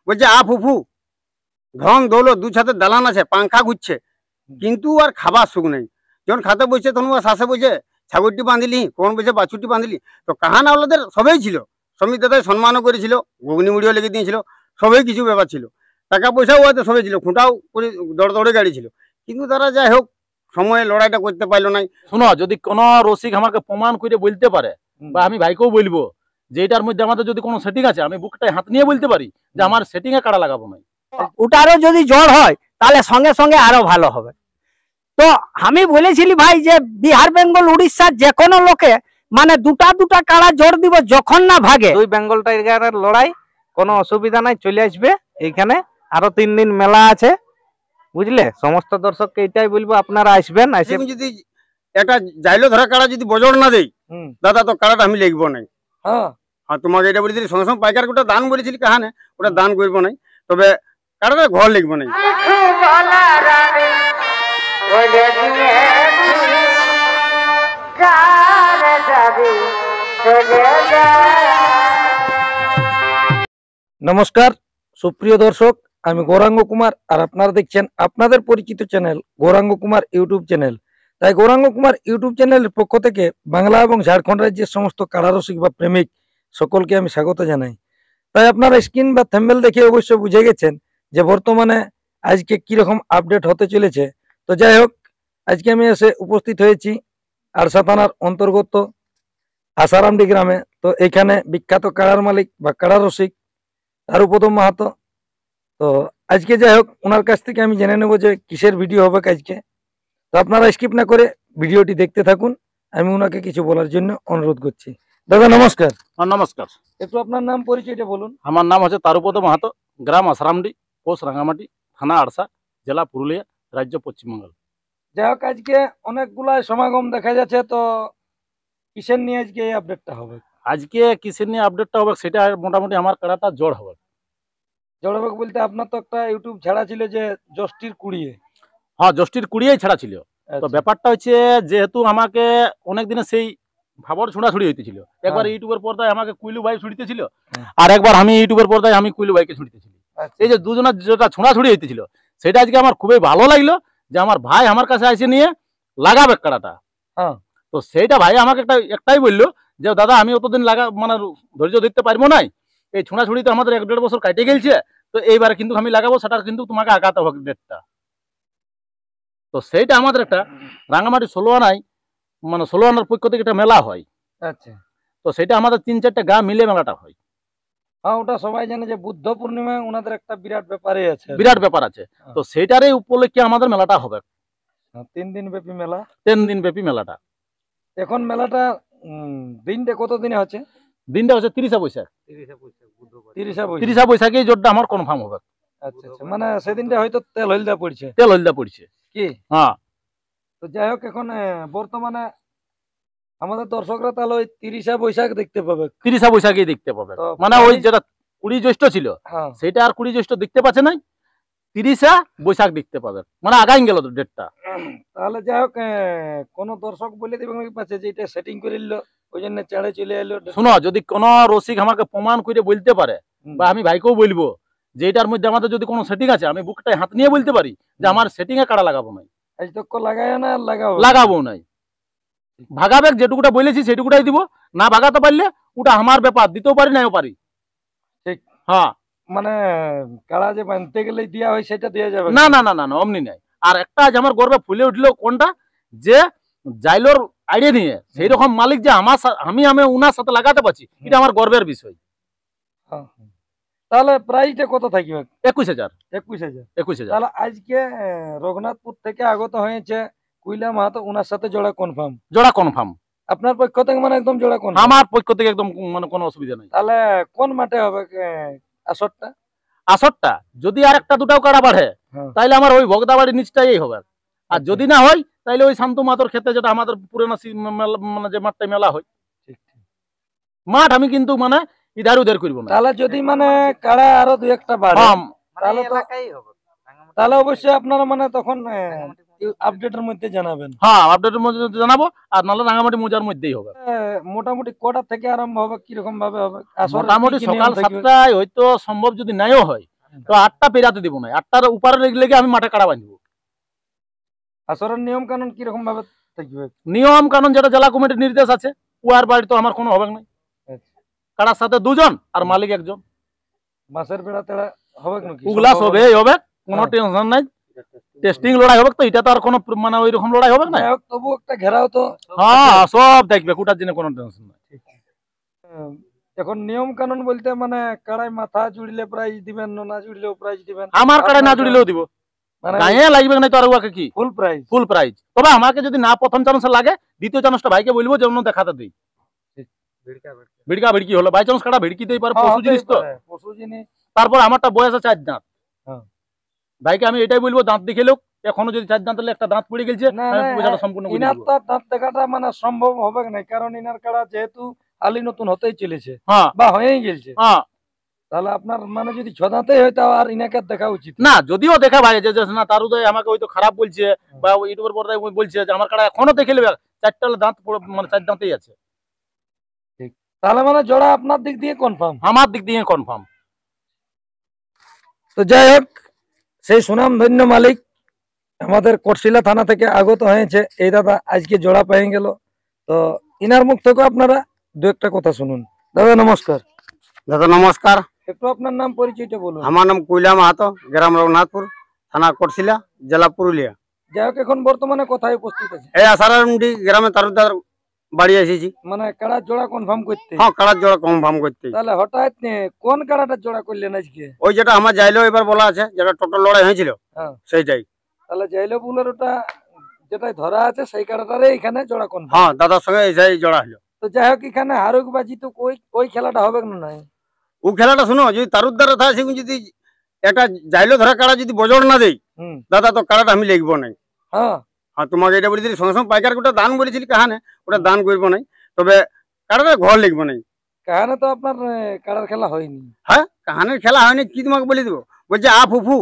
বলছে ফুফু ধন দৌলত দু ছাতে দালান আছে, পাংখা ঘুরছে, কিন্তু আর খাবার সুখ নেই। যখন খাতে বসছে তখন শ্বাসে বলছে ছাগলটি বাঁধিলি, কোন বলছে বাছুরটি বাঁধিলি। তো কাহানা ওদের সবাই ছিল, শ্রমিক দাদাই সম্মানও করেছিল, ঘুগনি মুড়িও লেগে দিয়েছিল, সবাই কিছু ব্যাপার ছিল, টাকা পয়সাও হয়তো সবাই ছিল, খুঁটাও করে দৌড়ে দৌড়ে গাড়ি ছিল, কিন্তু তারা যাই হোক সময়ে লড়াইটা করতে পারলো না। শোনো, যদি কোনো রসিক আমাকে প্রমাণ করে বলতে পারে, বা আমি ভাইকেও বলবো যে এটার মধ্যে আমাদের যদি কোনো সেটিং আছে, আমি বুকটায় হাত নিয়ে বলতে পারি যে আমার সেটিং এ কাড়া লাগাবো না। ওটারও যদি জ্বর হয় তাহলে সঙ্গে সঙ্গে আরো ভালো হবে। তো আমি বলেছিলি ভাই যে বিহার বেঙ্গল উড়িষ্যার যে কোনো লোকে মানে দুটা কাড়া জোর দিব যখন না ভাগে। দুই বেঙ্গল টাইগারের লড়াই, কোনো অসুবিধা নাই, চলে আসবে এইখানে। আরো 3 দিন মেলা আছে, বুঝলে? সমস্ত দর্শককে এটাই বলবো আপনারা আসবেন। যদি একটা জাইলো ধরা কাড়া যদি বজর না দেই দাদা, তো কাড়াটা আমি লিখবো নাই। হ্যাঁ, তোমাকে এটা বলেছিলি, সঙ্গে সঙ্গে পাইকার ওটা দান বলেছিলি কাহানে, ওটা দান করবো নাই, তবে কাড়াটা ঘর লিখবো নাই। নমস্কার সুপ্রিয় দর্শক, আমি গৌরাঙ্গ কুমার, আর আপনারা দেখছেন আপনাদের পরিচিত channel Gauranga Kumar YouTube channel. তাই গৌরাঙ্গ কুমার ইউটিউব চ্যানেলের পক্ষ থেকে বাংলা এবং ঝাড়খণ্ড রাজ্যের সমস্ত কাড়ারসিক বা প্রেমিক সকলকে আমি স্বাগত জানাই। তাই আপনারা স্ক্রিন বা থাম্বনেল দেখে অবশ্য বুঝে গেছেন যে বর্তমানে আজকে কিরকম আপডেট হতে চলেছে। তো যাই হোক, আজকে আমি এসে উপস্থিত হয়েছি আরসা থানার অন্তর্গত আসারামডি গ্রামে। তো এখানে বিখ্যাত কাড়ার মালিক বা কাড়ারসিক তারুপদম মাহাতো। তো আজকে যাই হোক ওনার কাছ থেকে আমি জেনে নেব যে কিসের ভিডিও হবে আজকে। তো আপনারা স্কিপ না করে ভিডিওটি দেখতে থাকুন, আমি ওনাকে কিছু বলার জন্য অনুরোধ করছি। দাদা নমস্কার। নমস্কার। একটু আপনার নাম পরিচয়টা বলুন। আমার নাম হচ্ছে তারুপদ মাহাতো, গ্রাম আসারামডি, পোস্ট রাঙ্গামাটি, থানা আরসা, জেলা পুরুলিয়া, রাজ্য পশ্চিমবঙ্গ। যাই হোক, আজকে অনেকগুলা সমাগম দেখা যাচ্ছে, তো কিসের নিয়ে আজকে এই আপডেটটা হবে? আজকে কিসের নিয়ে আপডেটটা হবে সেটা মোটামুটি আমার কাড়াটা জড় হবে। জড় হবে বলতে আপনার তো একটা ইউটিউব ছাড়া ছিল যে জষ্টির কুড়িয়ে। হ্যাঁ, জষ্টির কুড়িয়েই ছাড়া ছিল। তো ব্যাপারটা হচ্ছে যেহেতু আমাকে অনেক দিনে সেই ভাবর ছোঁড়াছুড়ি হইতেছিল, একবার ইউটিউবের পর্দায় আমাকে কুইলু ভাই ছুটিতেছিল, আর একবার আমি ইউটিউবের পর্দায় আমি কুইলু ভাইকে ছুটিতেছিল। এই যে দুজনের যেটা ছোঁড়াছুড়ি হইতেছিল সেটা আজকে আমার খুবই ভালো লাগলো যে আমার ভাই আমার কাছে এসে নিয়ে লাগাবে কাড়াটা। তো সেইটা ভাই আমাকে একটাই বললো যে দাদা আমি অতদিন মানে ধৈর্য ধরতে পারবো না, এই ছোঁড়াছুড়ি তো আমাদের 1-1.5 বছর কাটে গেছে, তো এইবার কিন্তু আমি লাগাবো, সেটা কিন্তু তোমাকে আগাতে হবে ডেটটা। তো সেইটা আমাদের একটা রাঙামাটি 16 আনায় মানে 16 আনার পক্ষ থেকে একটা মেলা হয়। আচ্ছা। তো সেটা আমাদের 3-4টা গ্রাম মিলে মেলাটা হয়। হ্যাঁ, ওটা সবাই জানে যে বুদ্ধ পূর্ণিমায় ওনাদের একটা বিরাট ব্যাপারই আছে, বিরাট ব্যাপার আছে। তো সেইটারই উপলক্ষে আমাদের মেলাটা হবে। 3 দিন ব্যাপী মেলা। 3 দিন ব্যাপী মেলাটা। এখন মেলাটা দিনটা কত দিনে হচ্ছে? দিনটা হচ্ছে 30 বৈশাখ। 30 বৈশাখে জোরটা আমার কনফার্ম হবে। আচ্ছা আচ্ছা, মানে সেদিনটা হয়তো তেল হলদা পড়ছে। তেল হলদা পড়ছে কি? হ্যাঁ। তো যাই হোক, এখন বর্তমানে আমাদের দর্শকরা তাহলে ওই 30 বৈশাখ দেখতে পাবে। 30 বৈশাখেই দেখতে পাবে, মানে ওই যেটা 20 জ্যৈষ্ঠ ছিল সেটা আর 20 জ্যৈষ্ঠ দেখতে পাচ্ছে না, 30 বৈশাখ দেখতে পাবে, মানে আগাই গেল তো ডেটটা। তাহলে যাই হোক, কোন দর্শক বলে দিবেন পাচ্ছে যে এটা সেটিং করে নিল, ওই জন্য চাড়ে চলে এলো। শোনো, যদি কোনো রসিক আমাকে প্রমাণ করে বলতে পারে, বা আমি ভাইকেও বলবো যে এটার মধ্যে আমাদের যদি কোনো সেটিং আছে, আমি বুকটায় হাত নিয়ে বলতে পারি যে আমার সেটিং এ কাড়া লাগাবো নাই। আজ তো লাগায় না, লাগাবো নাই। ভাগাবে যেটুকুটা বলেছি সেটুকুটাই দিব, না ভাগাতে পারলে ওটা আমার ব্যাপার, দিতেও পারি নাও পারি। ঠিক। হ্যাঁ, মানে কাড়া যে বাঁধতে গেলে দেওয়া হয় সেটা দেওয়া যাবে না? না না না না, অমনি নাই। আর একটা আজ আমার গর্বে ফুলে উঠলো কোনটা, যে জাইলোর আইডিয়া নিয়ে সেই রকম মালিক যে আমি উনার সাথে লাগাতে পারছি, এটা আমার গর্বের বিষয়। তাহলে প্রাইসটা কত থাকবে? 21,000। 21,000। তাহলে আজকে রঘুনাথপুর থেকে আগত হয়েছে কুইলা মাহাতো, ওনার সাথে জোড়া কনফার্ম। জোড়া কনফার্ম আপনার পক্ষ থেকে মানে একদম জোড়া কনফার্ম? আমার পক্ষ থেকে একদম, মানে কোনো অসুবিধা নেই। তাহলে কোন মাঠে হবে আসরটা? আসরটা যদি আর একটা দুটাও কাড়া বাড়ে তাহলে আমার ওই ভগদাবাড়ির নিচটাই হবে, আর যদি না হয় তাহলে ওই শান্ত মাতর ক্ষেত্রে, যেটা আমাদের পুরোনো মানে যে মাঠটাই মেলা হয়, মাঠ আমি কিন্তু মানে ইধার উধার করবো না। তাহলে যদি মানে কাড়া আরো 2-1টা বাড়ে তাহলে অবশ্যই আপনারা মানে তখন আপডেটের মধ্যে জানাবেন। হ্যাঁ, আপডেটের মধ্যে জানাবো, আর নাহলে রাঙামাটি মোজার মধ্যেই হবে। মোটামুটি কটা থেকে আরম্ভ হবে, কিরকম ভাবে হবে? মোটামুটি সকাল 7টায় হয়তো সম্ভব, যদি নাইও হয় তো 8টা পেরাতে দিব না, 8টার উপরে লেগে আমি মাঠে কাড়া বাঁধবো। আসরের নিয়ম কানুন কিরকম ভাবে থাকবে? নিয়ম কানুন যেটা জেলা কমিটির নির্দেশ আছে, উয়ার বাড়ি তো আমার কোনো হবে না। কাড়ার সাথে 2 জন আর মালিক 1 জন। মাসের বেড়া তেড়া হবে নাকি? উগলা সবে হবে, কোনো টেনশন নাই। টেস্টিং লড়াই হবে তো, এটা তো আর কোনো মানে ওই রকম লড়াই হবে না। তবু একটা ঘেরাও তো হ্যাঁ সব দেখবে, কোটার জন্য কোনো টেনশন নাই। এখন নিয়ম কানুন বলতে মানে কাড়াই মাথা জুড়িলে প্রাইজ দিবেন, না জুড়িলেও প্রাইজ দিবেন? আমার কাড়াই না জুড়িলেও দিব, মানে গায়ে লাগবে না তো আর উয়াকে কি ফুল প্রাইজ? Full prize. তবে আমাকে যদি না প্রথম চান্স লাগে, দ্বিতীয় চান্সটা ভাইকে বলবো যে অন্য দেখাতে দিই। ভিড়কা ভিড়কি হলো, বাই চান্স কাড়া ভিড়কিতেই পারে, পশু জিনিস তো। পশু জিনিস। তারপর আমারটা বয়স আছে 4 দাঁত। হ্যাঁ। ভাইকে আমি এটাই বলবো, দাঁত দেখে লোক এখনো যদি 4 দাঁত হলে একটা দাঁত পড়ে গেছে, না, আমি না, পয়সাটা সম্পূর্ণ করে ইনার দিব। তো দাঁত দেখাটা মানে সম্ভব হবে না, কারণ ইনার কাড়া যেহেতু আলি নতুন হতেই চলেছে হ্যাঁ বা হয়েই গেছে, হ্যাঁ। তাহলে আপনার মানে যদি 6 দাঁতেই হয় তাও আর ইনাকে দেখা উচিত না, যদিও দেখা ভাই যে না তার উদয় আমাকে হয়তো খারাপ বলছে বা ইউটিউবের পর্দায় বলছে যে আমার কাড়া এখনো দেখে নেবে 4টা দাঁত মানে 4 দাঁতেই আছে। তাহলে মানে জোড়া আপনার দিক দিয়ে কনফার্ম? আমার দিক দিয়ে কনফার্ম। তো যাই হোক, সেই সুনাম ধন্য মালিক আমাদের কোটশিলা থানা থেকে আগত হয়েছে এই দাদা, আজকে জোড়া পেয়ে গেল। তো ইনার মুখ থেকে আপনারা 2-একটা কথা শুনুন। দাদা নমস্কার। দাদা নমস্কার। একটু আপনার নাম পরিচয়টা বলুন। আমার নাম কুইলা মাহাতো, গ্রাম রঘুনাথপুর, থানা কোটশিলা, জেলা পুরুলিয়া। যাই হোক, এখন বর্তমানে কোথায় উপস্থিত আছে? এই আসারামডি গ্রামে তারুদার বাড়ি এসেছি। মানে কাড়া জোড়া কনফার্ম করতে? হ্যাঁ, কাড়ার জোড়া কনফার্ম করতে। তাহলে হঠাৎ কোন কাড়াটা জোড়া করলেন আজকে? ওই যেটা আমার যাইলো এবার বলা আছে, যেটা টোটাল লড়াই হয়েছিল, হ্যাঁ সেইটাই। তাহলে যাইলো বুলের ওটা যেটাই ধরা আছে সেই কাড়াটারে এখানে জোড়া কনফার্ম? হ্যাঁ, দাদার সঙ্গে এই জোড়া হলো। তো যাই হোক, এখানে হারুক বাজি তো ওই খেলাটা হবে না? নাই ও খেলাটা শুনো, যদি তারুদার থাকে সেগুলো যদি একটা যাইলো ধরা কাড়া যদি বজড় না দেই, দাদা তো কাড়াটা আমি লিখবো নাই। হ্যাঁ হ্যাঁ, তোমাকে এটা বলেছিলি সঙ্গে সঙ্গে পাইকার ওটা দান বলেছিলি, কাহানে ওটা দান করবো নাই, তবে কাড়াটা ঘর লিখবো নাই। কাহানে তো আপনার কাড়ার খেলা হয়নি। হ্যাঁ, কাহানের খেলা হয়নি, কি তোমাকে বলে দিব? বলছে আ ফুফু,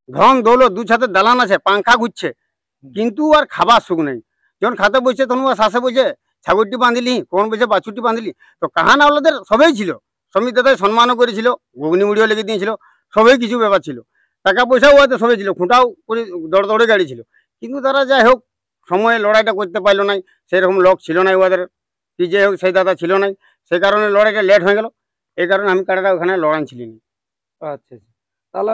ধন দৌলত 2 ছাদের দালান আছে, পাংখা ঘুরছে, কিন্তু আর খাবার সুখ নেই। যখন খাতে বসছে তখন শ্বাসে বসে ছাগলটি বাঁধিলি, কোন বসে বাছুরটি বাঁধিলি। তো কাহানা ওদের সবাই ছিল, শ্রমিক দাদাই সম্মানও করেছিল, ঘুগনি মুড়িও লেগে দিয়েছিল, সবাই কিছু ব্যাপার ছিল, টাকা পয়সাও হয়তো সবাই ছিল, খুঁটাও করে দৌড়ে গাড়ি ছিল। কিন্তু তারা যাই হোক সময়ে লড়াইটা করতে পারলো নাই, সেরকম লোক ছিল না ওদের, কি যাই হোক সেই দাদা ছিল নাই, সেই কারণে লড়াইটা লেট হয়ে গেল। এই কারণে আমি কাড়াটা ওখানে লড়াই ছিলিনি। আচ্ছা, তাহলে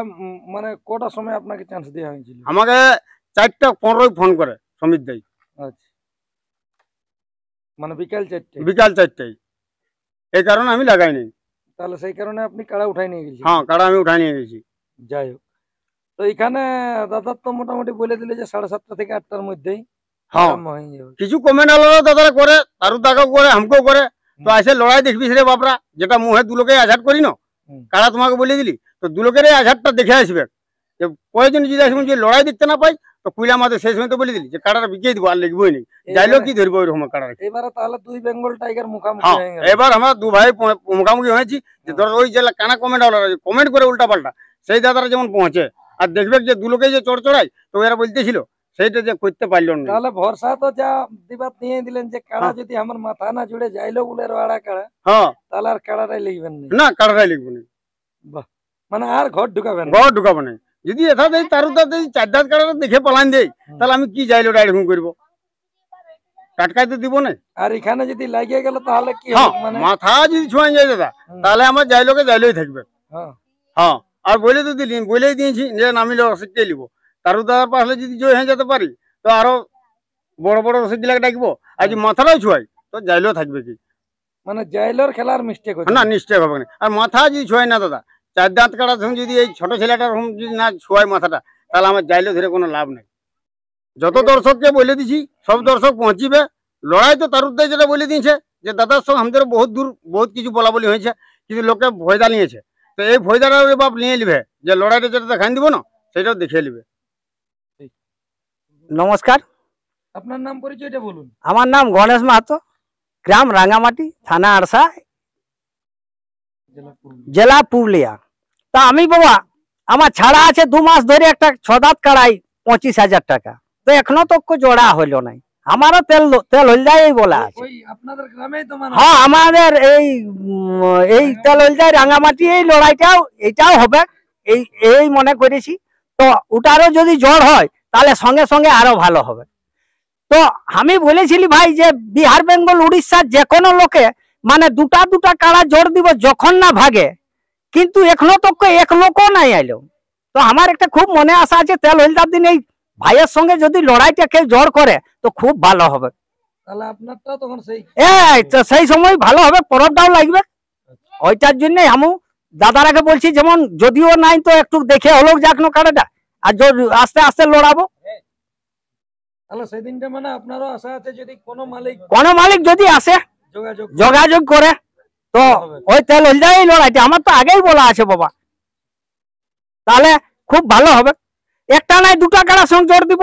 মানে কটার সময় আপনাকে চান্স দেওয়া হয়েছিল? আমাকে 4:15 ফোন করে সমিত দাই। আচ্ছা, মানে বিকাল 4টায়। এই কারণে আমি লাগাইনি। তাহলে সেই কারণে আপনি কাড়া উঠাই নিয়ে গেছেন? হ্যাঁ, কাড়া আমি উঠাই নিয়ে গেছি। যাই হোক, তো এখানে দাদা তো মোটামুটি বলে দিলে যে 7:30 থেকে 8টার মধ্যেই হ্যাঁ, হয়ে যাবে। কিছু কমেন্ট আলো দাদারা করে, তারু দাগাও করে, আমাকেও করে। তো আসে লড়াই দেখবি রে বাপরা, যেটা মুহে 2 লোকে আঘাত করি না, কাড়া তোমাকে বলে দিলি, তো 2 লোকের এই আঘাতটা দেখে আসবে। যে প্রয়োজন যদি আসবে, যদি লড়াই দেখতে না পাই, তো কুইলা মাঝে সেই সময় তো বলে দিলি যে কাড়াটা বিকিয়ে দিব, আর লিখবই নেই, যাইলেও কি ধরবো ওই রকম কাড়া। এবারে তাহলে 2 বেঙ্গল টাইগার মুখোমুখি হ্যাঁ, হয়ে গেল। এবার আমরা 2 ভাই মুখোমুখি হয়েছি। যে ধর ওই যে কানা কমেন্ট করে উল্টা পাল্টা, সেই দাদারা যেমন পৌঁছে আর দেখবে যে 2 লোকে যে চড়াই, তো এরা বলতেছিল সেইটা যে করতে পারল না। তাহলে ভরসা তো যা দিবাত নিয়ে দিলেন যে কাড়া যদি আমার মাথা না জুড়ে যাইলো বলে রোয়াড়া কাড়া, হ্যাঁ, তাহলে আর কাড়াটাই লিখবেন না, কাড়াটাই লিখবো না। বাহ, মানে আর ঘর ঢুকাবেন? ঘর ঢুকাবো না। যদি এটা দেয় তারুদা দেয় 4 দাঁত কাড়াটা দেখে পালান দেয়, তাহলে আমি কি যাইলো এরকম করবো, টাটকাই তো দিব না। আর এখানে যদি লাগিয়ে গেল তাহলে কি হ্যাঁ, হবে? মানে মাথা যদি ছোঁয়া যায় দাদা, তাহলে আমার যাইলোকে যাইলোই থাকবে। হ্যাঁ হ্যাঁ, আর বলে তো দিলি, বলেই দিয়েছি যে নামিলে রসিদকে নিব, তারুদার পাশে যদি জয় হয়ে যেতে পারি, তো আরো বড় বড় রসিদ গুলাকে ডাকবো। আর যদি মাথাটাও ছোঁয়াই, তো যাইলেও থাকবে কি, মানে জাইলোর খেলার মিস্টেক হচ্ছে না, নিশ্চয় হবে না। আর মাথা যদি ছোঁয়াই না দাদা, 4 দাঁত কাটার সময় যদি এই ছোট ছেলেটার যদি না ছোঁয়াই মাথাটা, তাহলে আমার যাইলেও ধরে কোনো লাভ নেই। যত দর্শককে বলে দিছি, সব দর্শক পৌঁছিবে। লড়াই তো তারুদাই যেটা বলে দিয়েছে যে দাদার সঙ্গে আমাদের বহুত দূর বহুত কিছু বলা বলি হয়েছে, কিন্তু লোকে ভয়দা নিয়েছে। তো এই ভয়দাটা ওই বাপ নিয়ে নিবে, যে লড়াইটা যেটা দেখাই দিব না, সেটাও দেখিয়ে নিবে। নমস্কার, আপনার নাম পরিচয়টা বলুন। আমার নাম গণেশ মাহাতো, গ্রাম রাঙ্গামাটি, থানা আরসা, জেলা পুরুলিয়া। তা আমি বাবা আমার ছাড়া আছে 2 মাস ধরে একটা 6 দাঁত কাড়াই 25,000 টাকা, তো এখনো তো জোড়া হইলো নাই। আমারও তেল হল যায় বলা আছে। ওই আপনাদের গ্রামেই তো মানে? হ্যাঁ, আমাদের এই তেল হল যায় রাঙ্গামাটি, এই লড়াইটাও এটাও হবে, এই এই মনে করেছি। তো ওটারও যদি জ্বর হয় তাহলে সঙ্গে সঙ্গে আরো ভালো হবে। তো আমি বলেছিলি ভাই যে বিহার বেঙ্গল উড়িষ্যার যে কোনো লোকে মানে দুটা দুটা কাড়া জোর দিব যখন না ভাগে, কিন্তু এখনো তো এক লোকও নাই আইলো। তো আমার একটা খুব মনে আশা আছে তেল হলদার দিন এই ভাইয়ের সঙ্গে যদি লড়াইটা কেউ জোর করে তো খুব ভালো হবে। তাহলে আপনারটাও তখন সেই তো সেই সময় ভালো হবে, পরবটাও লাগবে। ওইটার জন্য আমি দাদারাকে বলছি যেমন যদিও নাই তো একটু দেখে হলো যাক না কাড়াটা, আর আস্তে আস্তে লড়াবো। তাহলে সেদিনটা মানে আপনারও আশা আছে যদি কোনো মালিক যদি আসে যোগাযোগ করে তো ওই তেল হলদাই লড়াইটা আমার তো আগেই বলা আছে বাবা, তাহলে খুব ভালো হবে। একটা নাই দুটা কাড়ার সঙ্গে জোর দিব,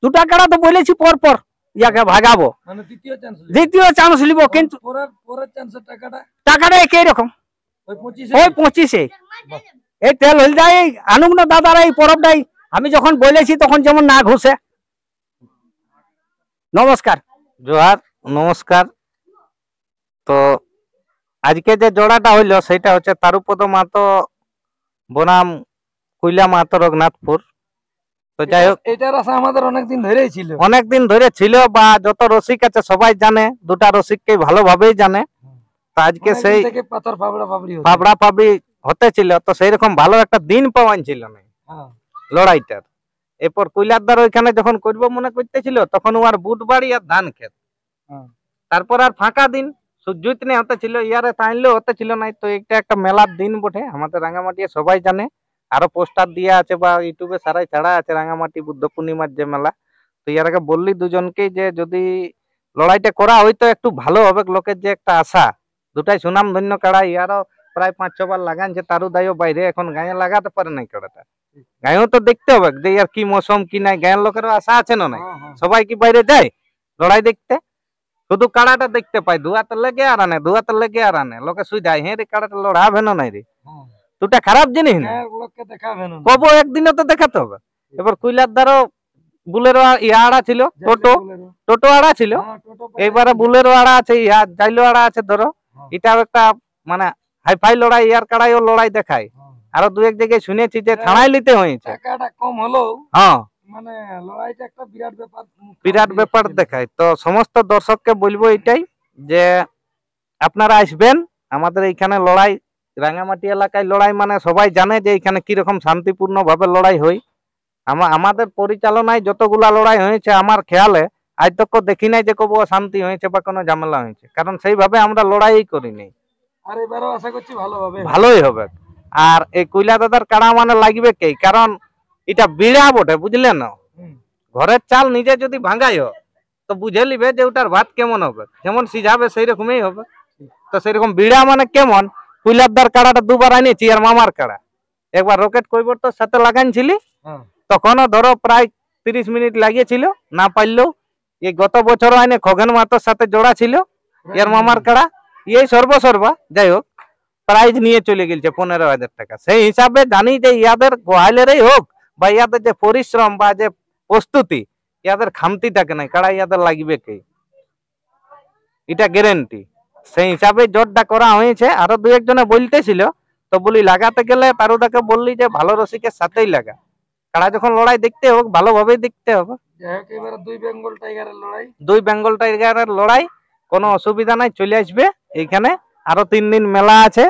দুটা কাড়া তো বলেছি পর পর ইয়াকে ভাগাবো, মানে দ্বিতীয় চান্স নিব, কিন্তু পরের চান্সের টাকাটা একই রকম ওই 25-এ। এই তেল হলদাই আনুক না দাদারা এই পরবটাই, আমি যখন বলেছি তখন যেমন না ঘুষে। নমস্কার। জোহার, নমস্কার। তো আজকে যে জোড়াটা হইলো সেটা হচ্ছে তারুপদ মাহাতো বনাম কুইলা মাহাতো রঘুনাথপুর। তো যাই হোক এটার আশা আমাদের অনেকদিন ধরেই ছিল, অনেকদিন ধরে ছিল, বা যত রসিক আছে সবাই জানে, দুটা রসিককে ভালোভাবেই জানে। তো আজকে সেই পাথর ফাবড়া ফাবড়ি হতে ছিল, তো সেই রকম ভালো একটা দিন পাওয়ান ছিল না লড়াইটার। এরপর কৈলাসদার ওইখানে যখন করবো মনে করতেছিল তখন ওর বুট বাড়ি আর ধান ক্ষেত, তারপর আর ফাঁকা দিন সূর্যিত নেই হতে ছিল, ইয়ারে তাইলেও হতে ছিল নাই। তো এটা একটা মেলার দিন বটে আমাদের রাঙ্গামাটি, সবাই জানে, আরো পোস্টার দিয়া আছে বা ইউটিউবে সারাই ছাড়া আছে রাঙ্গামাটি বুদ্ধ পূর্ণিমার যে মেলা। তো ইয়ারকে বললি দুজনকেই যে যদি লড়াইটা করা হইতো একটু ভালো হবে, লোকের যে একটা আশা, দুটাই সুনাম ধন্য কাড়া, ইয়ারও প্রায় 5-6 বার লাগানছে, তারও দায়ও বাইরে এখন গায়ে লাগাতে পারে নাই কাড়াটা। গায়েও তো দেখতে হবে যে ইয়ার কি মৌসুম কি নাই, গায়ের লোকেরও আশা আছে না নাই, সবাই কি বাইরে যায় লড়াই দেখতে? শুধু কাড়াটা দেখতে পাই, ধুয়াতে লেগে আর আনে, ধুয়াতে লেগে আর আনে, লোকে শুই যায়, হ্যাঁ রে কাড়াটা লড়াবে না নাই রে, দুটা খারাপ জিনিস না, কব একদিনে তো দেখাতে হবে। এবার কৈলাসদারও বুলেরো ইয়া আড়া ছিল, টোটো আড়া ছিল, এইবারে বুলেরো আড়া আছে, ইয়া জাইলো আড়া আছে। ধরো এটাও একটা মানে হাইফাই লড়াই, ইয়ার কাড়াইও লড়াই দেখায়। আরো দু এক জায়গায় শুনেছি যে থানায় নিতে হয়েছে, কম হলো হ্যাঁ মানে লড়াইটা একটা বিরাট ব্যাপার দেখায়। তো সমস্ত দর্শককে বলবো এটাই যে আপনারা আসবেন আমাদের এইখানে লড়াই, রাঙ্গামাটি এলাকায় লড়াই মানে সবাই জানে যে এখানে কিরকম শান্তিপূর্ণ ভাবে লড়াই হয়। আমাদের পরিচালনায় যতগুলা লড়াই হয়েছে আমার খেয়ালে আজ তক দেখি নাই যে কবো শান্তি হয়েছে বা কোনো ঝামেলা হয়েছে, কারণ সেইভাবে আমরা লড়াই করিনি। আর এবারও আশা করছি ভালোই হবে। আর এই কৈলা দাদার কাড়া মানে লাগবে কে, কারণ এটা বিড়া বটে, বুঝলেন না, ঘরের চাল নিজে যদি ভাঙাই তো বুঝে লিবে যে ওটার ভাত কেমন হবে, যেমন সিঝাবে সেই রকমই হবে। তো সেরকম বিড়া মানে কেমন, কৈলাসদার কাড়াটা দুবার আনিয়েছি আর মামার কাড়া, একবার রকেট কৈবর্তর সাথে লাগাইছিলি, তখনও ধরো প্রায় 30 মিনিট লাগিয়েছিল, না পারলেও এই গত বছর আইনে খগেন মাহাতোর সাথে জোড়া ছিল ইয়ার মামার কাড়া, এই সর্বসর্বা যাই হোক প্রাইজ নিয়ে চলে গেছে 15,000 টাকা। সেই হিসাবে জানি যে ইয়াদের গোহাইলেরই হোক বা ইয়াদের যে পরিশ্রম বা যে প্রস্তুতি, ইয়াদের খামতি থাকে নাই, কাড়া ইয়াদের লাগবে কে, এটা গ্যারেন্টি। সেই হিসাবে জোরটা করা হয়েছে। আরো দু একজনে বলতেছিল, তো বলি লাগাতে গেলে তারুদাকে বললি যে ভালো রসিকের সাথেই লাগা, কাড়া যখন লড়াই দেখতে হোক ভালোভাবেই দেখতে হবে। দুই বেঙ্গল টাইগারের লড়াই, কোনো অসুবিধা নাই, চলে আসবে এইখানে। আরো 3 দিন মেলা আছে,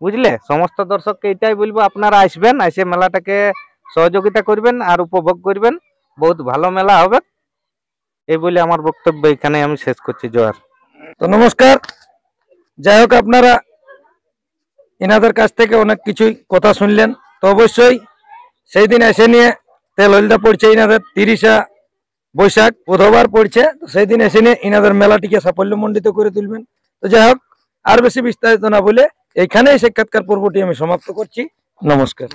বুঝলে। সমস্ত দর্শককে এটাই বলবো আপনারা আসবেন, এসে মেলাটাকে সহযোগিতা করবেন আর উপভোগ করবেন, বহুত ভালো মেলা হবে। এই বলে আমার বক্তব্য এখানে আমি শেষ করছি। জোয়ার। তো নমস্কার। যাই হোক আপনারা এনাদের কাছ থেকে অনেক কিছুই কথা শুনলেন। তো অবশ্যই সেই দিন এসে নিয়ে তেল হলদা পড়ছে ইনাদের 30 বৈশাখ বুধবার পড়ছে, তো সেই দিন এসে নিয়ে ইনাদের মেলাটিকে সাফল্যমণ্ডিত করে তুলবেন। তো যাই হোক আর বেশি বিস্তারিত না বলে এইখানেই সাক্ষাৎকার পর্বটি আমি সমাপ্ত করছি। নমস্কার।